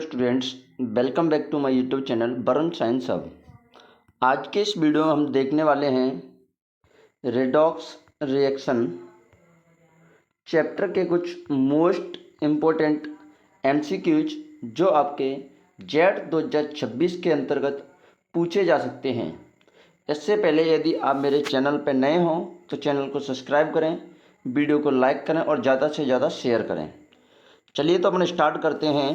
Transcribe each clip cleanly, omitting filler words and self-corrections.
Students, welcome back to my YouTube channel Varun science hub. आज के इस वीडियो में हम देखने वाले हैं रेडॉक्स रिएक्शन चैप्टर के कुछ मोस्ट इम्पोर्टेंट एमसीक्यूज जो आपके जेड 2026 के अंतर्गत पूछे जा सकते हैं। इससे पहले यदि आप मेरे चैनल पर नए हों तो चैनल को सब्सक्राइब करें, वीडियो को लाइक करें और ज़्यादा से ज़्यादा शेयर करें। चलिए तो अपन स्टार्ट करते हैं।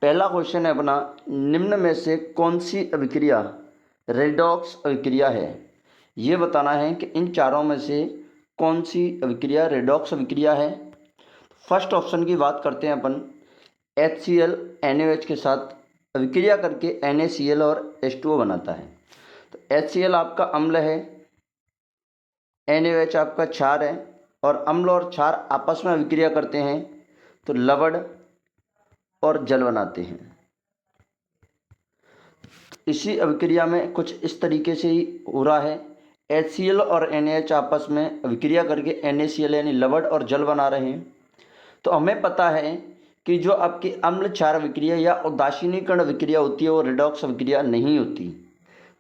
पहला क्वेश्चन है अपना, निम्न में से कौन सी अभिक्रिया रेडॉक्स अभिक्रिया है। ये बताना है कि इन चारों में से कौन सी अभिक्रिया रेडॉक्स अभिक्रिया है। फर्स्ट ऑप्शन की बात करते हैं अपन, HCl NaOH के साथ अभिक्रिया करके NaCl और H2O बनाता है। तो HCl आपका अम्ल है, NaOH आपका क्षार है और अम्ल और क्षार आपस में अभिक्रिया करते हैं तो लवण और जल बनाते हैं। इसी अभिक्रिया में कुछ इस तरीके से ही हो रहा है। HCl और NaH आपस में अभिक्रिया करके NaCl यानी लवण और जल बना रहे हैं। तो हमें पता है कि जो आपकी अम्ल क्षार अभिक्रिया या उदासीनीकरण अभिक्रिया होती है वो रेडॉक्स अभिक्रिया नहीं होती।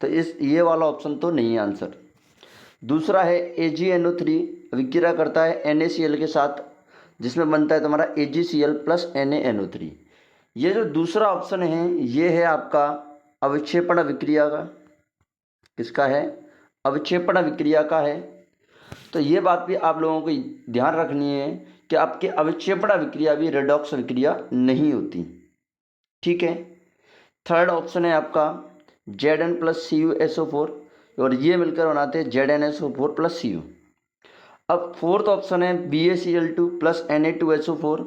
तो ये वाला ऑप्शन तो नहीं है आंसर। दूसरा है AgNO3 अभिक्रिया करता है NaCl के साथ, जिसमें बनता है तुम्हारा AgCl प्लस NaNO3। ये जो दूसरा ऑप्शन है ये है आपका अविक्षेपण अभिक्रिया का। किसका है? अविक्षेपण अभिक्रिया का है। तो ये बात भी आप लोगों को ध्यान रखनी है कि आपकी अविक्षेपण अभिक्रिया भी रेडॉक्स अभिक्रिया नहीं होती। ठीक है। थर्ड ऑप्शन है आपका Zn प्लस CuSO4 और ये मिलकर बनाते हैं ZnSO4 प्लस Cu। अब फोर्थ ऑप्शन है BaCl2 प्लस Na2SO4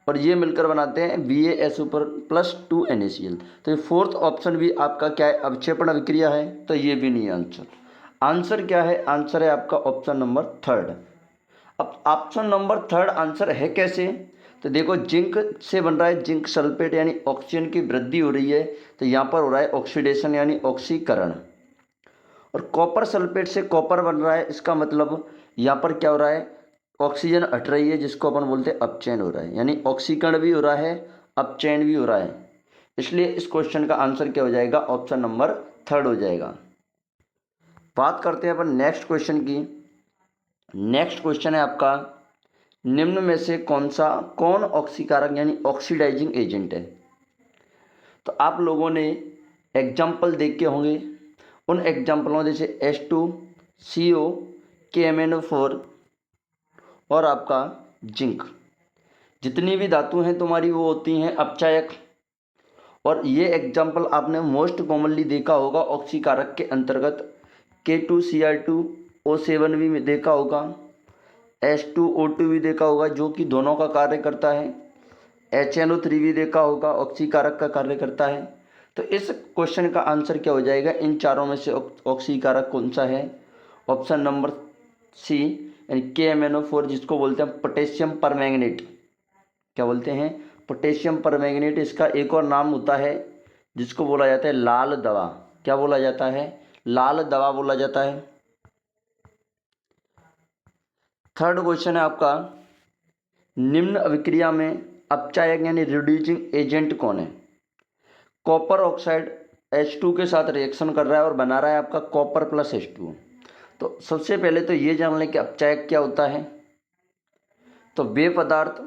और ये मिलकर बनाते हैं BaSO4 प्लस 2 NaCl। तो ये फोर्थ ऑप्शन भी आपका क्या है? अविक्षेपण अभिक्रिया है। तो ये भी नहीं है आंसर। आंसर क्या है? आंसर है आपका ऑप्शन नंबर थर्ड। अब ऑप्शन नंबर थर्ड आंसर है कैसे? तो देखो, जिंक से बन रहा है जिंक सल्फेट यानी ऑक्सीजन की वृद्धि हो रही है, तो यहाँ पर हो रहा है ऑक्सीडेशन यानी ऑक्सीकरण। और कॉपर सल्फेट से कॉपर बन रहा है, इसका मतलब यहाँ पर क्या हो रहा है? ऑक्सीजन हट रही है, जिसको अपन बोलते हैं अपचयन हो रहा है, यानी ऑक्सीकरण भी हो रहा है, अपचयन भी हो रहा है। इसलिए इस क्वेश्चन का आंसर क्या हो जाएगा? ऑप्शन नंबर थर्ड हो जाएगा। बात करते हैं अपन नेक्स्ट क्वेश्चन की। नेक्स्ट क्वेश्चन है आपका, निम्न में से कौन ऑक्सीकारक यानी ऑक्सीडाइजिंग एजेंट है। तो आप लोगों ने एग्जाम्पल देखे होंगे। उन एग्जाम्पलों जैसे H2CO, KMnO4 और आपका जिंक। जितनी भी धातु हैं तुम्हारी वो होती हैं अपचायक। और ये एग्जाम्पल आपने मोस्ट कॉमनली देखा होगा ऑक्सीकारक के अंतर्गत। K2Cr2O7 भी देखा होगा, H2O2 भी देखा होगा जो कि दोनों का कार्य करता है, HNO3 भी देखा होगा ऑक्सीकारक का कार्य करता है। तो इस क्वेश्चन का आंसर क्या हो जाएगा? इन चारों में से ऑक्सीकारक कौन सा है? ऑप्शन नंबर सी यानी KMnO4, जिसको बोलते हैं पोटेशियम परमैंगनेट। क्या बोलते हैं? Potassium permanganate. इसका एक और नाम होता है जिसको बोला जाता है लाल दवा। क्या बोला जाता है? लाल दवा बोला जाता है। थर्ड क्वेश्चन है आपका, निम्न अभिक्रिया में अपचायक यानी रिड्यूसिंग एजेंट कौन है। कॉपर ऑक्साइड H2 के साथ रिएक्शन कर रहा है और बना रहा है आपका कॉपर प्लस H2। तो सबसे पहले तो ये जान लें कि अपचायक क्या होता है। तो वे पदार्थ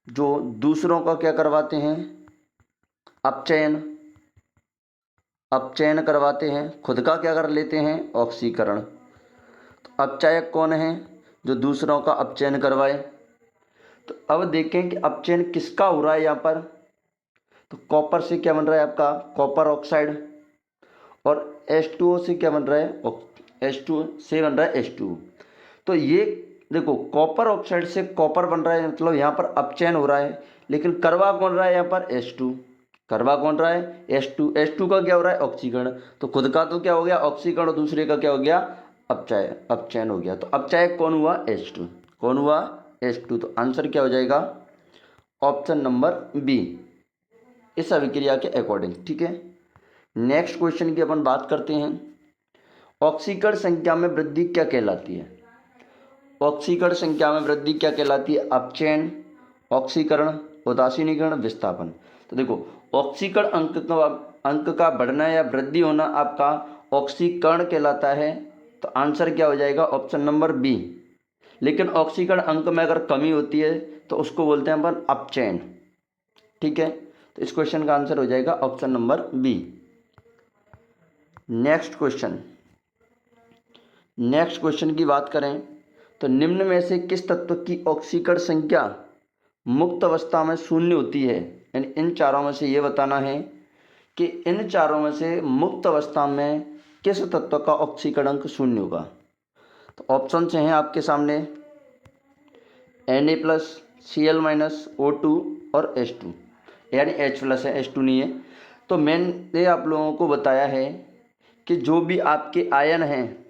जो दूसरों का क्या करवाते हैं? अपचयन करवाते हैं, खुद का क्या कर लेते हैं? ऑक्सीकरण। तो अपचायक कौन है? जो दूसरों का अपचयन करवाए। तो अब देखें कि अपचयन किसका हो रहा है यहाँ पर। तो कॉपर से क्या बन रहा है आपका? Copper oxide. और H2O से क्या बन रहा है? H2 से बन रहा है H2। तो ये देखो, कॉपर ऑक्साइड से कॉपर बन रहा है, मतलब यहाँ पर अपचयन हो रहा है। लेकिन करवा कौन रहा है यहाँ पर? H2। करवा कौन रहा है? H2 का क्या हो रहा है? ऑक्सीकरण। तो खुद का तो क्या हो गया? ऑक्सीकरण। और दूसरे का क्या हो गया? अपचयन हो गया। तो अपचायक कौन हुआ? H2। कौन हुआ? H2। तो आंसर क्या हो जाएगा? ऑप्शन नंबर बी, इस अभिक्रिया के अकॉर्डिंग। ठीक है। नेक्स्ट क्वेश्चन की अपन बात करते हैं, ऑक्सीकरण संख्या में वृद्धि क्या कहलाती है। ऑक्सीकरण संख्या में वृद्धि क्या कहलाती है? अपचयन, ऑक्सीकरण, उदासीनीकरण, विस्थापन। तो देखो ऑक्सीकरण अंक का बढ़ना या वृद्धि होना आपका ऑक्सीकरण कहलाता है। तो आंसर क्या हो जाएगा? Option number B. लेकिन ऑक्सीकरण अंक में अगर कमी होती है तो उसको बोलते हैं अपन अपचयन। ठीक है, तो इस क्वेश्चन का आंसर हो जाएगा option number B. Next question की बात करें तो निम्न में से किस तत्व की ऑक्सीकरण संख्या मुक्त अवस्था में शून्य होती है? यानी इन चारों में से ये बताना है कि इन चारों में से मुक्त अवस्था में किस तत्व का ऑक्सीकरण अंक शून्य होगा। तो ऑप्शन हैं आपके सामने Na+, Cl-, O2 और H2, यानी H+ है, H2 नहीं है। तो मैंने आप लोगों को बताया है कि जो भी आपके आयन हैं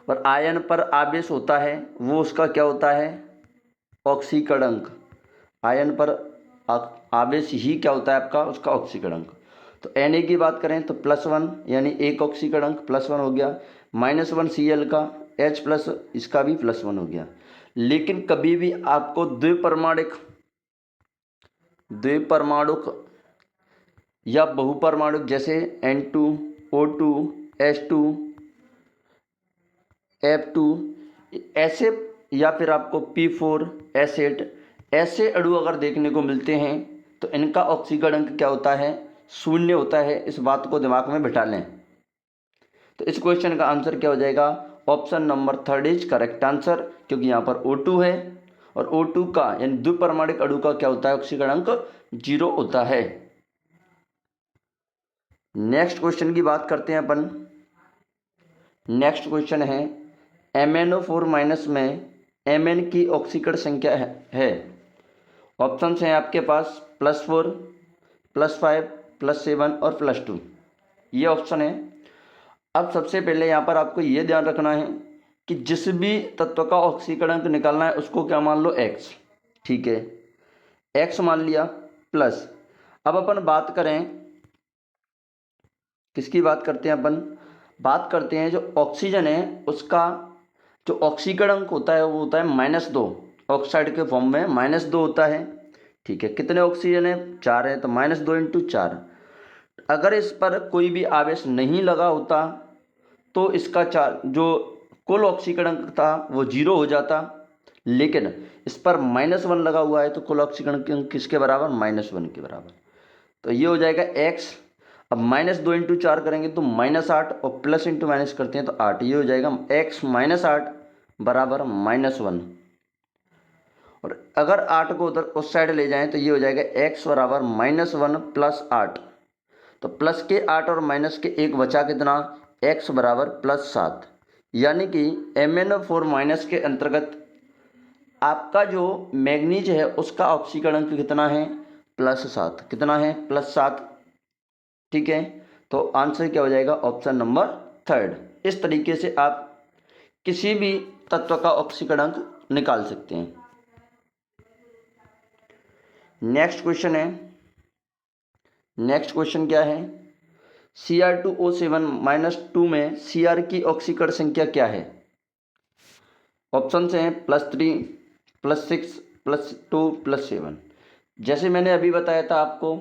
और आयन पर आवेश होता है वो उसका क्या होता है? ऑक्सीकरण अंक। आयन पर आवेश ही क्या होता है आपका? उसका ऑक्सीकरण अंक। तो Na की बात करें तो +1 यानी एक ऑक्सीकरण अंक +1 हो गया, -1 Cl का, H+ इसका भी +1 हो गया। लेकिन कभी भी आपको द्विपरमाणुक या बहुपरमाणुक जैसे N2, O2, H2, F2 ऐसे, या फिर आपको P4, S8 ऐसे अणु अगर देखने को मिलते हैं तो इनका ऑक्सीकरण अंक क्या होता है? शून्य होता है। इस बात को दिमाग में बिठा लें। तो इस क्वेश्चन का आंसर क्या हो जाएगा? Option number 3 is correct answer, क्योंकि यहाँ पर O2 है और O2 का यानी द्विपरमाणुक अणु का क्या होता है? ऑक्सीकरण अंक 0 होता है। नेक्स्ट क्वेश्चन की बात करते हैं अपन। नेक्स्ट क्वेश्चन है MnO4- में Mn की ऑक्सीकरण संख्या है। ऑप्शन हैं आपके पास +4, +5, +7 और +2, ये ऑप्शन है। अब सबसे पहले यहाँ पर आपको ये ध्यान रखना है कि जिस भी तत्व का ऑक्सीकरण अंक निकालना है उसको क्या मान लो? x। ठीक है, x मान लिया प्लस। अब अपन बात करें, किसकी बात करते हैं अपन? बात करते हैं जो ऑक्सीजन है उसका जो ऑक्सीकरण अंक होता है वो होता है -2। ऑक्साइड के फॉर्म में -2 होता है। ठीक है, कितने ऑक्सीजन है? 4 है, तो -2 × 4। अगर इस पर कोई भी आवेश नहीं लगा होता तो इसका जो कुल ऑक्सीकरण अंक था वो 0 हो जाता। लेकिन इस पर -1 लगा हुआ है तो कुल ऑक्सीकरण अंक किसके बराबर? -1 के बराबर। तो ये हो जाएगा x। अब -2 × 4 करेंगे तो -8 और प्लस इंटू माइनस करते हैं तो 8। ये हो जाएगा x -8 बराबर -1। और अगर 8 को उधर उस साइड ले जाएं तो ये हो जाएगा x बराबर -1 + 8। तो प्लस के 8 और माइनस के 1 बचा कितना? x बराबर +7। यानी कि MnO4- के अंतर्गत आपका जो मैग्नीज है उसका ऑक्सीकरण अंक कितना है? +7। कितना है? +7। ठीक है, तो आंसर क्या हो जाएगा? Option number 3। इस तरीके से आप किसी भी तत्व का ऑक्सीकरण अंक निकाल सकते हैं। नेक्स्ट क्वेश्चन क्या है? Cr2O7- 2 में Cr की ऑक्सीकरण संख्या क्या है? ऑप्शन हैं +3, +6, +2, +7। जैसे मैंने अभी बताया था आपको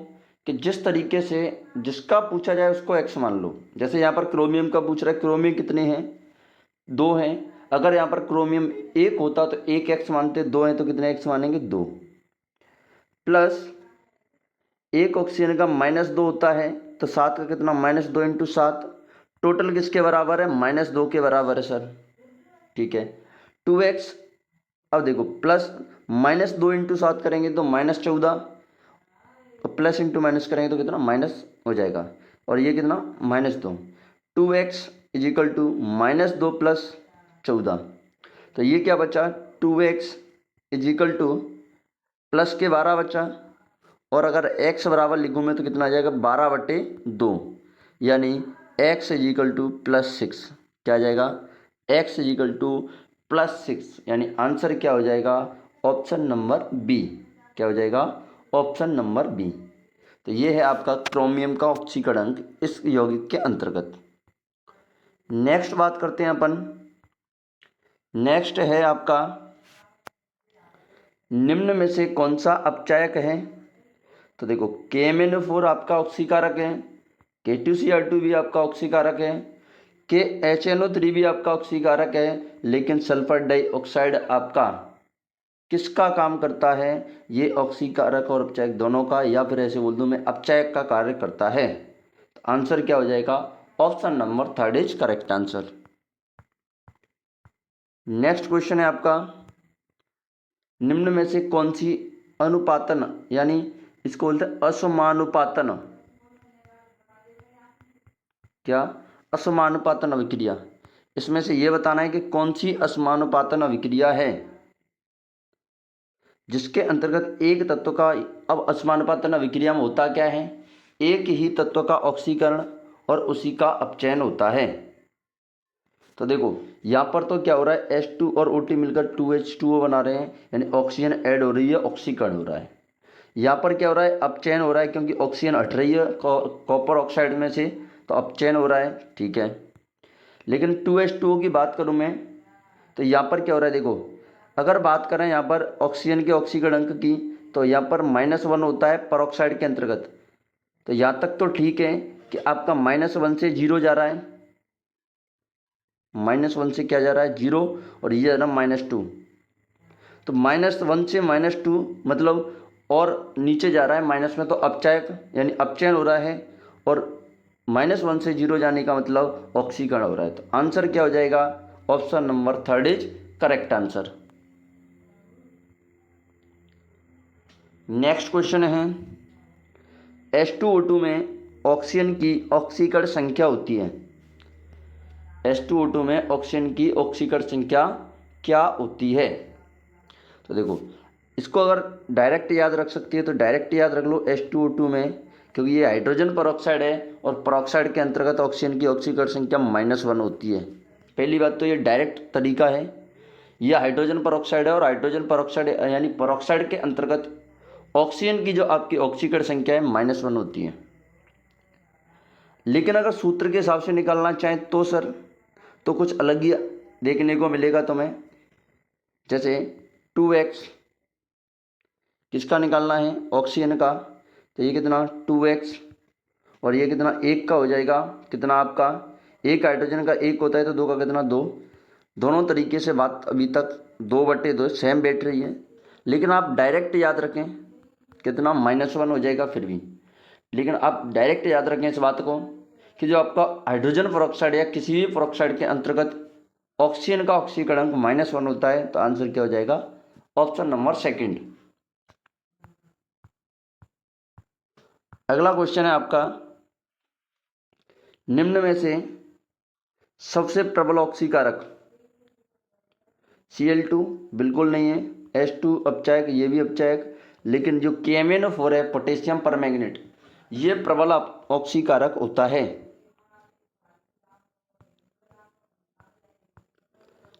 कि जिस तरीके से जिसका पूछा जाए उसको x मान लो। जैसे यहाँ पर क्रोमियम का पूछ रहा है, क्रोमियम कितने हैं? 2 हैं। अगर यहाँ पर क्रोमियम 1 होता तो 1 x मानते, 2 हैं तो कितने x मानेंगे? 2। प्लस एक ऑक्सीजन का -2 होता है तो 7 का कितना? -2 × 7। टोटल किसके बराबर है? -2 के बराबर है सर। ठीक है, 2x। अब देखो प्लस -2 × 7 करेंगे तो -14, तो प्लस इंटू माइनस करेंगे तो कितना? माइनस हो जाएगा। और ये कितना? -2। 2x = -2 + 14। तो ये क्या बचा? 2x = प्लस के 12 बचा। और अगर x बराबर लिखूँ मैं तो कितना आ जाएगा? 12/2, यानी x = +6। क्या आ जाएगा? x = +6, यानी आंसर क्या हो जाएगा? Option number B. क्या हो जाएगा? Option number B. तो ये है आपका क्रोमियम का ऑक्सीकरण अंक इस यौगिक के अंतर्गत। नेक्स्ट बात करते हैं अपन। नेक्स्ट है आपका निम्न में से कौन सा अपचायक है तो देखो KMnO4 आपका ऑक्सीकारक है, K2Cr2 भी आपका ऑक्सीकारक है, KHNO3 भी आपका ऑक्सीकारक है, लेकिन सल्फर डाइऑक्साइड आपका किसका काम करता है? ये ऑक्सीकारक और अपचायक दोनों का, या फिर ऐसे बोल दूं मैं अपचायक का कार्य करता है। तो आंसर क्या हो जाएगा? Option number 3 is correct answer. Next question है आपका, निम्न में से कौन सी अनुपातन, यानी इसको बोलते हैं असमानुपातन, क्या? असमानुपातन अभिक्रिया। इसमें से ये बताना है कि कौन सी असमानुपातन अभिक्रिया है जिसके अंतर्गत एक तत्व का, अब असमानुपातन अभिक्रिया में होता क्या है? एक ही तत्व का ऑक्सीकरण और उसी का अपचयन होता है। तो देखो यहाँ पर तो क्या हो रहा है, H2 और OT मिलकर 2H2O बना रहे हैं, यानी ऑक्सीजन ऐड हो रही है, ऑक्सीकरण हो रहा है। यहाँ पर क्या हो रहा है? अपचयन हो रहा है, क्योंकि ऑक्सीजन हट रही है कॉपर ऑक्साइड में से, तो अपचयन हो रहा है, ठीक है। लेकिन 2H2O की बात करूँ मैं, तो यहाँ पर क्या हो रहा है? देखो अगर बात करें यहाँ पर ऑक्सीजन के ऑक्सीकरण अंक की, तो यहाँ पर -1 होता है परऑक्साइड के अंतर्गत। तो यहाँ तक तो ठीक है कि आपका -1 से 0 जा रहा है, -1 से क्या जा रहा है? 0, और ये जा रहा है -2। तो -1 से -2 मतलब और नीचे जा रहा है माइनस में, तो अपचायक यानी अपचयन हो रहा है, और -1 से 0 जाने का मतलब ऑक्सीकरण हो रहा है। तो आंसर क्या हो जाएगा? Option number 3 is correct answer. Next question है, H2O2 में ऑक्सीजन की ऑक्सीकरण संख्या होती है, H2O2 में ऑक्सीजन की ऑक्सीकरण संख्या क्या होती है? तो देखो इसको अगर डायरेक्ट याद रख सकती है तो डायरेक्ट याद रख लो H2O2 में, क्योंकि ये हाइड्रोजन परऑक्साइड है और परऑक्साइड के अंतर्गत ऑक्सीजन की ऑक्सीकरण संख्या -1 होती है। पहली बात तो ये डायरेक्ट तरीका है, ये हाइड्रोजन परऑक्साइड है और हाइड्रोजन परऑक्साइड यानी परऑक्साइड के अंतर्गत ऑक्सीजन की जो आपकी ऑक्सीकरण संख्या है -1 होती है। लेकिन अगर सूत्र के हिसाब से निकालना चाहें तो सर, तो कुछ अलग ही देखने को मिलेगा तुम्हें। जैसे 2x किसका निकालना है? ऑक्सीजन का। तो ये कितना 2x, और ये कितना 1 का हो जाएगा, कितना आपका एक हाइड्रोजन का 1 होता है, तो 2 का कितना 2। दोनों तरीके से बात अभी तक 2/2 सेम बैठ रही है। लेकिन आप डायरेक्ट याद रखें, कितना -1 हो जाएगा फिर भी। लेकिन आप डायरेक्ट याद रखें इस बात को कि जो आपका हाइड्रोजन परऑक्साइड या किसी भी परऑक्साइड के अंतर्गत ऑक्सीजन का ऑक्सीकरण अंक -1 होता है। तो आंसर क्या हो जाएगा? Option number 2। अगला क्वेश्चन है आपका, निम्न में से सबसे प्रबल ऑक्सीकारक Cl2 बिल्कुल नहीं है, H2 अपचायक, ये भी अपचायक, लेकिन जो KMnO4 है पोटेशियम परमैंगनेट, ये प्रबल ऑक्सीकारक होता है।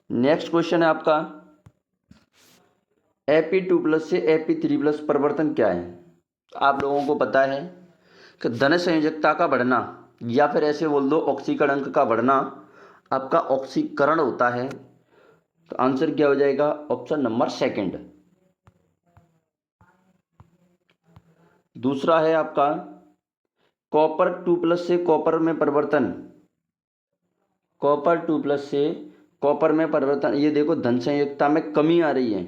नेक्स्ट क्वेश्चन है आपका, Ap2+ से Ap3+ परिवर्तन क्या है? आप लोगों को पता है कि धन संयोजकता का बढ़ना, या फिर ऐसे बोल दो ऑक्सीकरण अंक का बढ़ना, आपका ऑक्सीकरण होता है। तो आंसर क्या हो जाएगा? Option number 2। दूसरा है आपका कॉपर 2+ से कॉपर में परिवर्तन, कॉपर 2+ से कॉपर में परिवर्तन, ये देखो धन संयोजकता में कमी आ रही है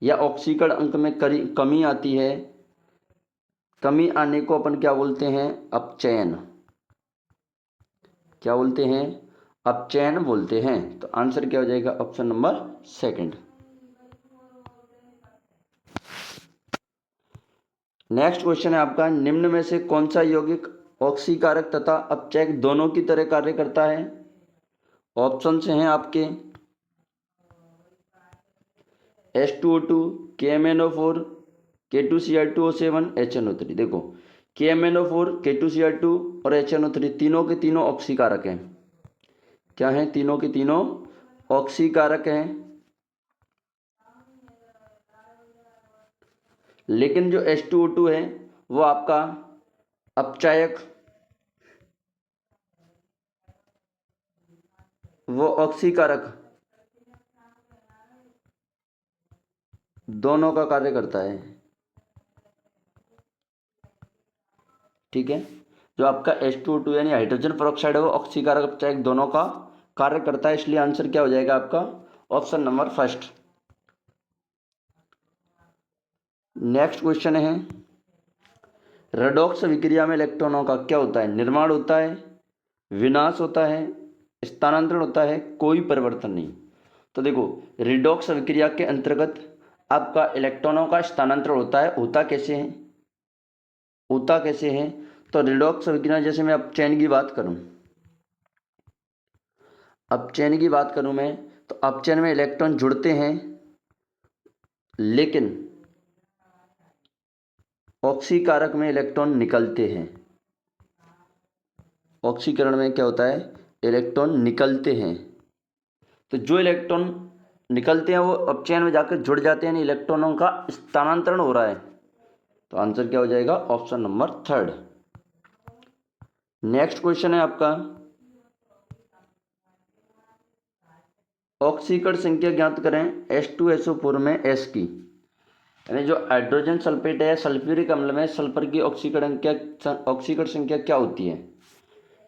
या ऑक्सीकरण अंक में कमी आती है। कमी आने को अपन क्या बोलते हैं? अपचयन। क्या बोलते हैं? अपचयन बोलते हैं। तो आंसर क्या हो जाएगा? Option number 2। नेक्स्ट क्वेश्चन है आपका, निम्न में से कौन सा यौगिक ऑक्सीकारक तथा अपचयक दोनों की तरह कार्य करता है? ऑप्शन हैं आपके H2O2, KMnO4, K2Cr2O7, HNO3। देखो KMnO4, K2Cr2 और HNO3 तीनों के तीनों ऑक्सीकारक हैं। क्या हैं? तीनों के तीनों ऑक्सीकारक हैं। लेकिन जो H2O2 है वो आपका अपचायक, वो ऑक्सीकारक, दोनों का कार्य करता है। ठीक है। जो आपका H2O2 यानी हाइड्रोजन पेरोक्साइड है वो ऑक्सीकारक अपचायक दोनों का कार्य करता है, इसलिए आंसर क्या हो जाएगा आपका option number first. Next question है, रेडॉक्स विक्रिया में इलेक्ट्रॉनों का क्या होता है? निर्माण होता है, विनाश होता है, स्थानांतरण होता है, कोई परिवर्तन नहीं। तो देखो, रिडॉक्स विक्रिया के अंतर्गत आपका इलेक्ट्रॉनों का स्थानांतरण होता है। होता कैसे है? तो रिडॉक्स विक्रिया, जैसे मैं अब चेन की बात करूं मैं, तो अपचयन में इलेक्ट्रॉन जुड़ते हैं, लेकिन ऑक्सीकारक में इलेक्ट्रॉन निकलते हैं। ऑक्सीकरण में क्या होता है? इलेक्ट्रॉन निकलते हैं। तो जो इलेक्ट्रॉन निकलते हैं वो अपचयन में जाकर जुड़ जाते हैं, यानी इलेक्ट्रॉनों का स्थानांतरण हो रहा है। तो आंसर क्या हो जाएगा? Option number third. Next question है आपका, ऑक्सीकरण संख्या ज्ञात करें H2SO4 में S की, यानी जो हाइड्रोजन सल्फेट है, सल्फ्यूरिक अम्ल में सल्फर की ऑक्सीकरण संख्या क्या होती है?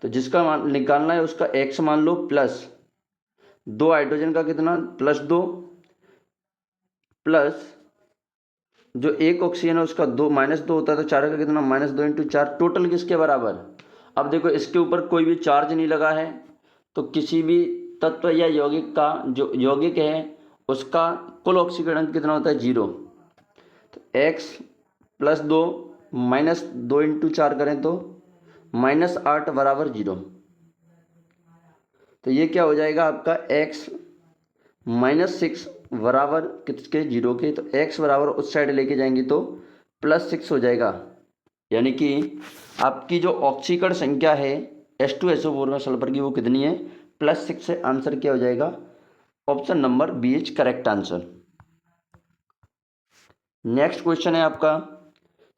तो जिसका मान निकालना है उसका X मान लो, प्लस 2 हाइड्रोजन का कितना, +2, प्लस जो एक ऑक्सीजन है उसका -2 होता है, तो 4 का कितना, -2 × 4, टोटल किसके बराबर? अब देखो, इसके ऊपर कोई भी चार्ज नहीं लगा है, तो किसी भी तत्व या यौगिक का जो यौगिक है उसका कुल ऑक्सीकरण कितना होता है? 0। तो x + 2 -2 × 4 करें तो -8 बराबर 0। तो ये क्या हो जाएगा आपका x -6 बराबर किसके? 0 के। तो x बराबर उस साइड लेके जाएंगे तो +6 हो जाएगा, यानी कि आपकी जो ऑक्सीकरण संख्या है H2SO4 में सल्फर की वो कितनी है? +6 से। आंसर क्या हो जाएगा? Option number B is correct answer. Next question है आपका,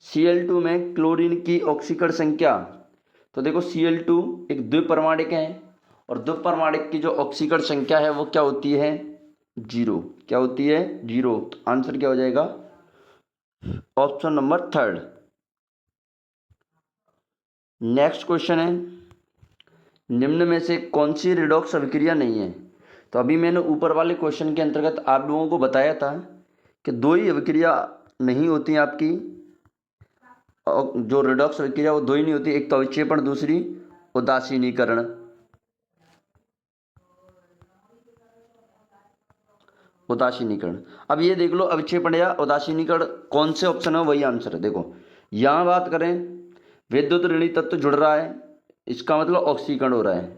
Cl2 में क्लोरीन की ऑक्सीकरण संख्या। तो देखो, Cl2 एक द्विपरमाणिक है और द्विपरमाणिक की जो ऑक्सीकरण संख्या है वो क्या होती है? 0। क्या होती है? 0। तो आंसर क्या हो जाएगा? Option number third. Next question है, निम्न में से कौन सी रिडॉक्स अभिक्रिया नहीं है? तो अभी मैंने ऊपर वाले क्वेश्चन के अंतर्गत आप लोगों को बताया था कि 2 ही अभिक्रिया नहीं होती आपकी, जो रिडॉक्स अभिक्रिया वो 2 ही नहीं होती, एक तो अविक्षेपण, दूसरी उदासीनीकरण। अब ये देख लो, अविक्षेपण या उदासीनीकरण कौन से ऑप्शन है वही आंसर है। देखो, यहाँ बात करें, विद्युत ऋणी तत्व जुड़ रहा है, इसका मतलब ऑक्सीकरण हो रहा है,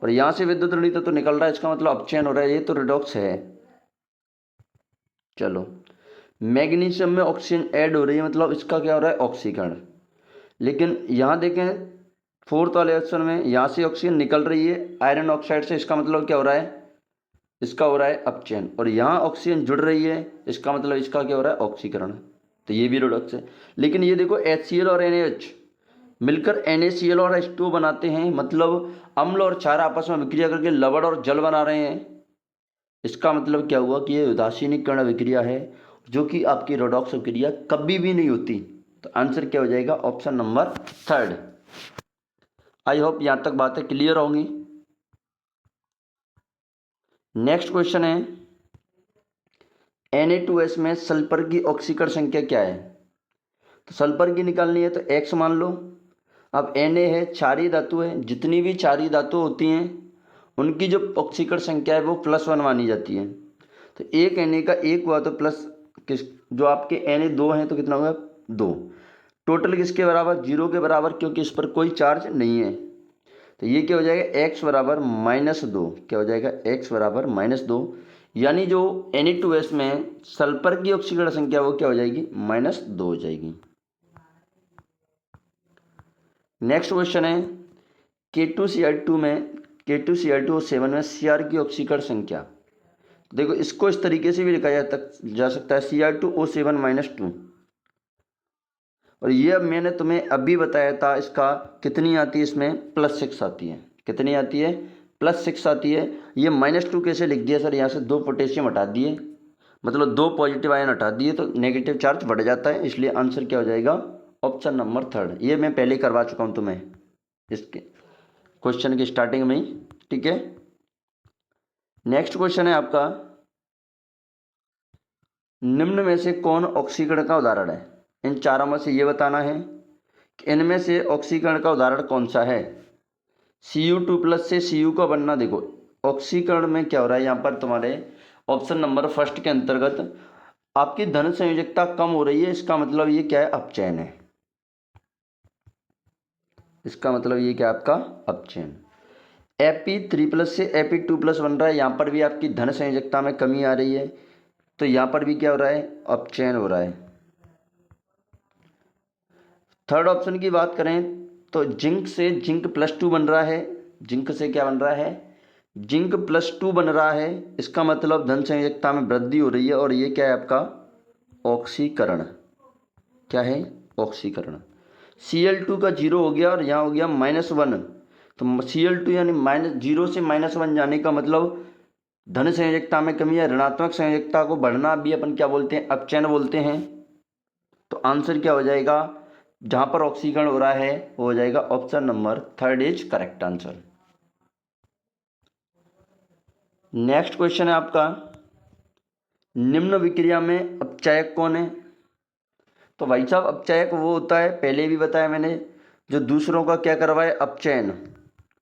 और यहाँ से विद्युत ऋणी तत्व निकल रहा है, इसका मतलब अपचयन हो रहा है, ये तो रिडॉक्स है। चलो, मैग्नीशियम में ऑक्सीजन ऐड हो रही है, मतलब इसका क्या हो रहा है? ऑक्सीकरण। लेकिन यहाँ देखें, फोर्थ वाले ऑप्शन में यहाँ से ऑक्सीजन निकल रही है आयरन ऑक्साइड से, इसका मतलब क्या हो रहा है? इसका हो रहा है अपचयन। और यहाँ ऑक्सीजन जुड़ रही है, इसका मतलब इसका क्या हो रहा है? ऑक्सीकरण। तो ये भी रिडॉक्स है। लेकिन ये देखो, HCl और NaH मिलकर NaCl और H2O बनाते हैं, मतलब अम्ल और क्षार आपस में विक्रिया करके लवण और जल बना रहे हैं। इसका मतलब क्या हुआ कि ये उदासीनीकरण विक्रिया है, जो कि आपकी रिडॉक्स विक्रिया कभी भी नहीं होती। तो आंसर क्या हो जाएगा? Option number third. I hope यहाँ तक बातें क्लियर होंगी। नेक्स्ट क्वेश्चन है, Na2S में सल्फर की ऑक्सीकरण संख्या क्या है? तो सल्फर की निकालनी है तो X मान लो। अब Na है, क्षारीय धातु है, जितनी भी क्षारीय धातु होती हैं उनकी जो ऑक्सीकरण संख्या है वो +1 मानी जाती है। तो एक Na का 1 हुआ तो प्लस किस, जो आपके Na 2 हैं तो कितना होगा? 2। टोटल किसके बराबर? 0 के बराबर, क्योंकि इस पर कोई चार्ज नहीं है। तो ये क्या हो जाएगा? x बराबर -2। क्या हो जाएगा? x बराबर -2, यानी जो Na2S में सल्फर की ऑक्सीकरण संख्या वो क्या हो जाएगी? -2 हो जाएगी। नेक्स्ट क्वेश्चन है, K2Cl2 में K2Cl2O7 में Cr की ऑक्सीकरण संख्या। देखो, इसको इस तरीके से भी लिखा जा सकता है, Cr2O7 -2। और ये अब मैंने तुम्हें अभी बताया था, इसका कितनी आती है? इसमें +6 आती है। कितनी आती है? +6 आती है। ये -2 कैसे लिख दिया सर? यहाँ से 2 पोटेशियम हटा दिए, मतलब 2 पॉजिटिव आयन हटा दिए तो नेगेटिव चार्ज बढ़ जाता है, इसलिए आंसर क्या हो जाएगा? Option number third. ये मैं पहले करवा चुका हूँ तुम्हें इसके क्वेश्चन की स्टार्टिंग में ही, ठीक है। नेक्स्ट क्वेश्चन है आपका, निम्न में से कौन ऑक्सीकरण का उदाहरण है। इन चारों में से ये बताना है कि इनमें से ऑक्सीकरण का उदाहरण कौन सा है। Cu2+ से Cu का बनना, देखो ऑक्सीकरण में क्या हो रहा है यहाँ पर तुम्हारे ऑप्शन नंबर फर्स्ट के अंतर्गत आपकी धन संयोजकता कम हो रही है, इसका मतलब ये क्या है, अपचयन है। इसका मतलब ये क्या आपका अपचयन। Fe3+ से Fe2+ बन रहा है, यहाँ पर भी आपकी धन संयोजकता में कमी आ रही है, तो यहाँ पर भी क्या हो रहा है, अपचयन हो रहा है। थर्ड ऑप्शन की बात करें तो जिंक से Zn+2 बन रहा है। जिंक से क्या बन रहा है, Zn+2 बन रहा है, इसका मतलब धन संयोजकता में वृद्धि हो रही है, और ये क्या है आपका ऑक्सीकरण। क्या है, ऑक्सीकरण। Cl2 का 0 हो गया और यहाँ हो गया -1, तो Cl2 यानी -0 से -1 जाने का मतलब धन संयोजकता में कमी है। ऋणात्मक संयोजकता को बढ़ना भी अपन क्या बोलते हैं, अपचयन बोलते हैं। तो आंसर क्या हो जाएगा, जहां पर ऑक्सीकरण हो रहा है वो हो जाएगा option number third is correct answer. Next question है आपका, निम्न विक्रिया में अपचायक कौन है। तो भाई साहब अपचायक वो होता है, पहले भी बताया मैंने, जो दूसरों का क्या करवाए, अपचयन,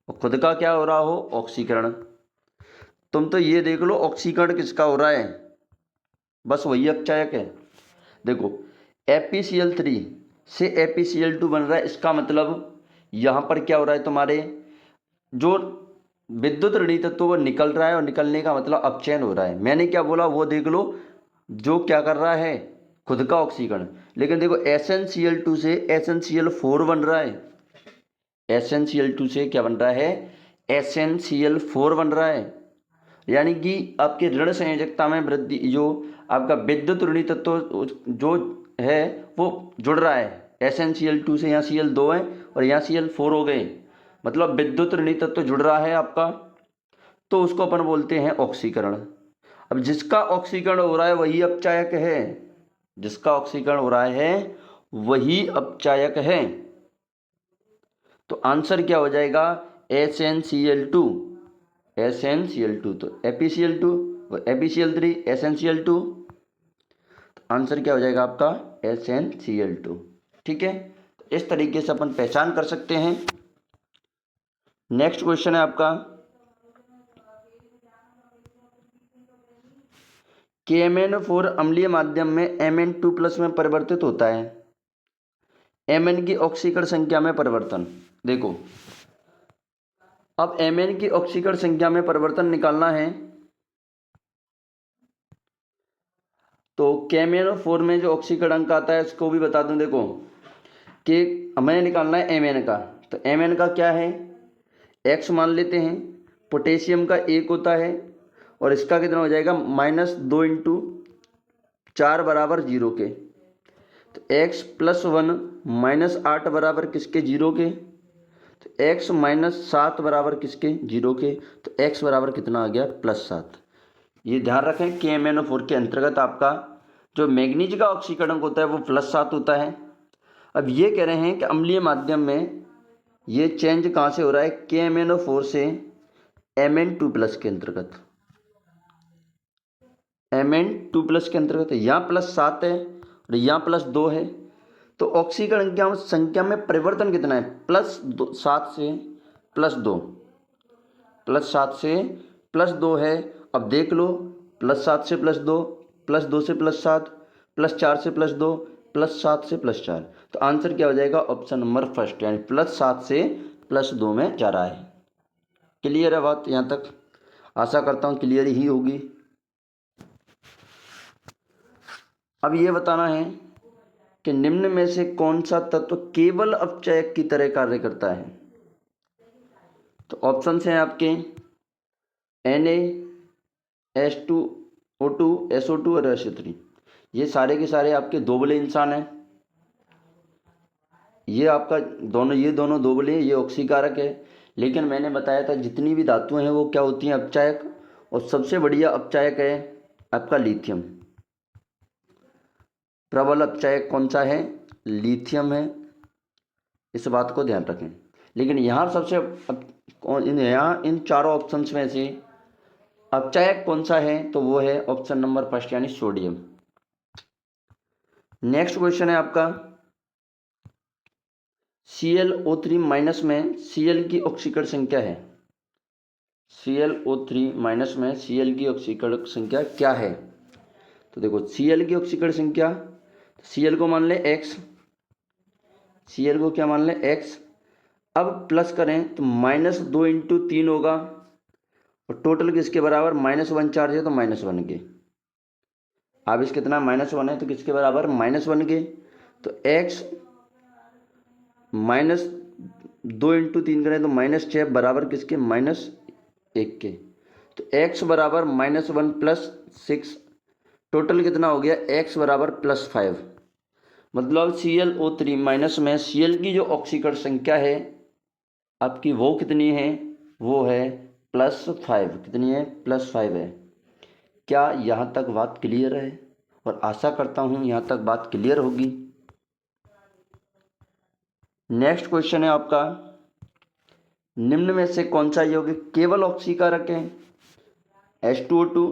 और खुद का क्या हो रहा हो, ऑक्सीकरण। तुम तो ये देख लो ऑक्सीकरण किसका हो रहा है, बस वही अपचायक है। देखो FeCl3 से FeCl2 बन रहा है, इसका मतलब यहाँ पर क्या हो रहा है, तुम्हारे जो विद्युत ऋणात्मक तत्व वो निकल रहा है, और निकलने का मतलब अपचयन हो रहा है। मैंने क्या बोला वो देख लो, जो क्या कर रहा है, खुद का ऑक्सीकरण। लेकिन देखो SnCl2 से SnCl4 बन रहा है। SnCl2 से क्या बन रहा है, SnCl4 बन रहा है, यानी कि आपके ऋण संयोजकता में वृद्धि, जो आपका विद्युत ऋणात्मक तत्व जो है वो जुड़ रहा है। SnCl2 से यहाँ Cl2 है और यहाँ Cl4 हो गए, मतलब विद्युत ऋणात्मक तत्व जुड़ रहा है आपका, तो उसको अपन बोलते हैं ऑक्सीकरण। अब जिसका ऑक्सीकरण हो रहा है वही अपचायक है, जिसका ऑक्सीकरण हो रहा है वही अपचायक है। तो आंसर क्या हो जाएगा, SnCl2। SnCl2 तो FeCl2, FeCl3, SnCl2, तो आंसर क्या हो जाएगा आपका SnCl2। ठीक है, इस तरीके से अपन पहचान कर सकते हैं। नेक्स्ट क्वेश्चन है आपका, KMnO4 अम्लीय माध्यम में Mn2+ में परिवर्तित होता है। Mn की ऑक्सीकरण संख्या में परिवर्तन, देखो अब Mn की ऑक्सीकरण संख्या में परिवर्तन निकालना है, तो KMnO4 में जो ऑक्सीकरण अंक आता है उसको भी बता दूं। देखो कि हमें निकालना है Mn का, तो Mn का क्या है, X मान लेते हैं। पोटेशियम का 1 होता है, और इसका कितना हो जाएगा, -2 × 4 बराबर 0 के, तो x + 1 -8 बराबर किसके, 0 के, तो x - 7 बराबर किसके, 0 के, तो x बराबर कितना आ गया, +7। ये ध्यान रखें KMnO4 के अंतर्गत आपका जो मैग्नीज का ऑक्सीकरण होता है वो +7 होता है। अब ये कह रहे हैं कि अम्लीय माध्यम में ये चेंज कहाँ से हो रहा है, KMnO4 से Mn2+ के अंतर्गत, Mn2+ के अंतर्गत। यहाँ +7 है और यहाँ +2 है, तो ऑक्सीकरण संख्या में परिवर्तन कितना है, +7 से +2, +7 से +2 है। अब देख लो, +7 से +2, +2 से +7, +4 से +2, +7 से +4, तो आंसर क्या हो जाएगा, ऑप्शन नंबर फर्स्ट, यानी +7 से +2 में जा रहा है। क्लियर है बात यहाँ तक, आशा करता हूँ क्लियर ही होगी। अब ये बताना है कि निम्न में से कौन सा तत्व केवल अपचायक की तरह कार्य करता है। तो ऑप्शन हैं आपके Na, H2O2, SO2 और SO3। ये सारे के सारे आपके दोबले इंसान हैं। ये आपका ये दोनों दोबले, ये ऑक्सीकारक है। लेकिन मैंने बताया था जितनी भी धातुएं हैं वो क्या होती हैं, अपचायक, और सबसे बढ़िया अपचायक है आपका लिथियम। प्रबल अपचायक कौन सा है, लिथियम है, इस बात को ध्यान रखें। लेकिन यहाँ सबसे यहाँ इन चारों ऑप्शंस में से अपचायक कौन सा है, तो वो है ऑप्शन नंबर फर्स्ट यानी सोडियम। नेक्स्ट क्वेश्चन है आपका ClO3 माइनस में Cl की ऑक्सीकरण संख्या है। ClO3 माइनस में Cl की ऑक्सीकरण संख्या क्या है? तो देखो Cl की ऑक्सीकरण संख्या, Cl को मान ले x, Cl को क्या मान ले x। अब प्लस करें तो -2 × 3 होगा और टोटल किसके बराबर, -1 चार्ज है तो -1 के। अब इस कितना -1 है तो किसके बराबर, -1 के। तो x -2 × 3 करें तो -6 बराबर किसके, -1 के। तो x बराबर -1 + 6, टोटल कितना हो गया, x बराबर +5। मतलब ClO3 माइनस में Cl की जो ऑक्सीकरण संख्या है आपकी वो कितनी है, वो है +5। कितनी है, +5 है। क्या यहाँ तक बात क्लियर है? और आशा करता हूँ यहाँ तक बात क्लियर होगी। नेक्स्ट क्वेश्चन है आपका, निम्न में से कौन सा यौगिक केवल ऑक्सीकारक है? H2O2,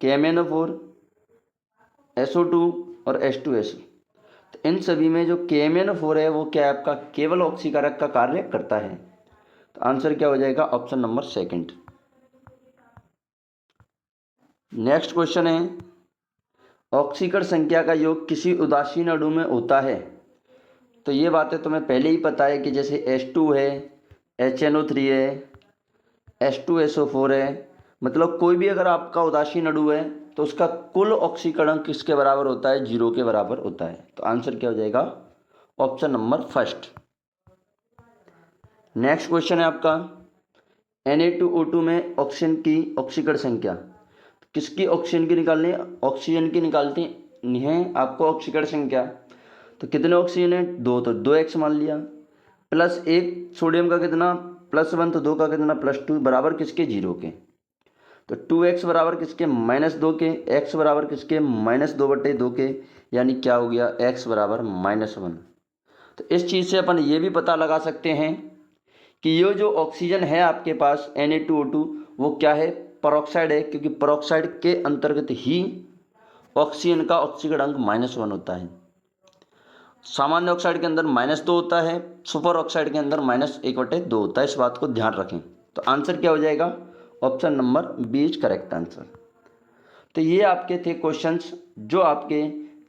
KMnO4, SO2 और H2SO। तो इन सभी में जो KMnO4 है वो क्या है आपका, केवल ऑक्सीकारक का कार्य करता है। तो आंसर क्या हो जाएगा, option number second. Next question है, ऑक्सीकरण संख्या का योग किसी उदासीन अणु में होता है? तो ये बातें तुम्हें पहले ही पता है कि जैसे H2 है, HNO3 है, H2SO4 है, मतलब कोई भी अगर आपका उदासीन अणु है तो उसका कुल ऑक्सीकरण किसके बराबर होता है, 0 के बराबर होता है। तो आंसर क्या हो जाएगा, option number first. Next question है आपका, Na2O2 में ऑक्सीजन की ऑक्सीकरण संख्या, किसकी ऑक्सीजन की निकालनी है, ऑक्सीजन की निकालती है आपको ऑक्सीकरण संख्या। तो कितने ऑक्सीजन है, 2, तो 2x मान लिया, +1 सोडियम का कितना, +1, तो 2 का कितना, +2 बराबर किसके, 0 के। तो 2x बराबर किसके, -2 के, x बराबर किसके, -2/2 के, यानी क्या हो गया, x बराबर -1। तो इस चीज़ से अपन ये भी पता लगा सकते हैं कि ये जो ऑक्सीजन है आपके पास Na2O2 वो क्या है, परऑक्साइड है, क्योंकि परऑक्साइड के अंतर्गत ही ऑक्सीजन का ऑक्सीकरण अंक -1 होता है। सामान्य ऑक्साइड के अंदर -2 होता है, सुपर ऑक्साइड के अंदर -1/2 होता है। इस बात को ध्यान रखें। तो आंसर क्या हो जाएगा, option number B is correct answer. तो ये आपके थे क्वेश्चंस जो आपके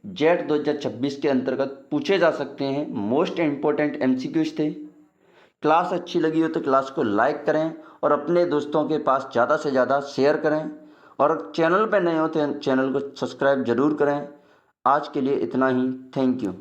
जेट 2026 के अंतर्गत पूछे जा सकते हैं। मोस्ट इम्पोर्टेंट MCQs थे। क्लास अच्छी लगी हो तो क्लास को लाइक करें और अपने दोस्तों के पास ज़्यादा से ज़्यादा शेयर करें, और चैनल पर नए हो तो चैनल को सब्सक्राइब जरूर करें। आज के लिए इतना ही, थैंक यू।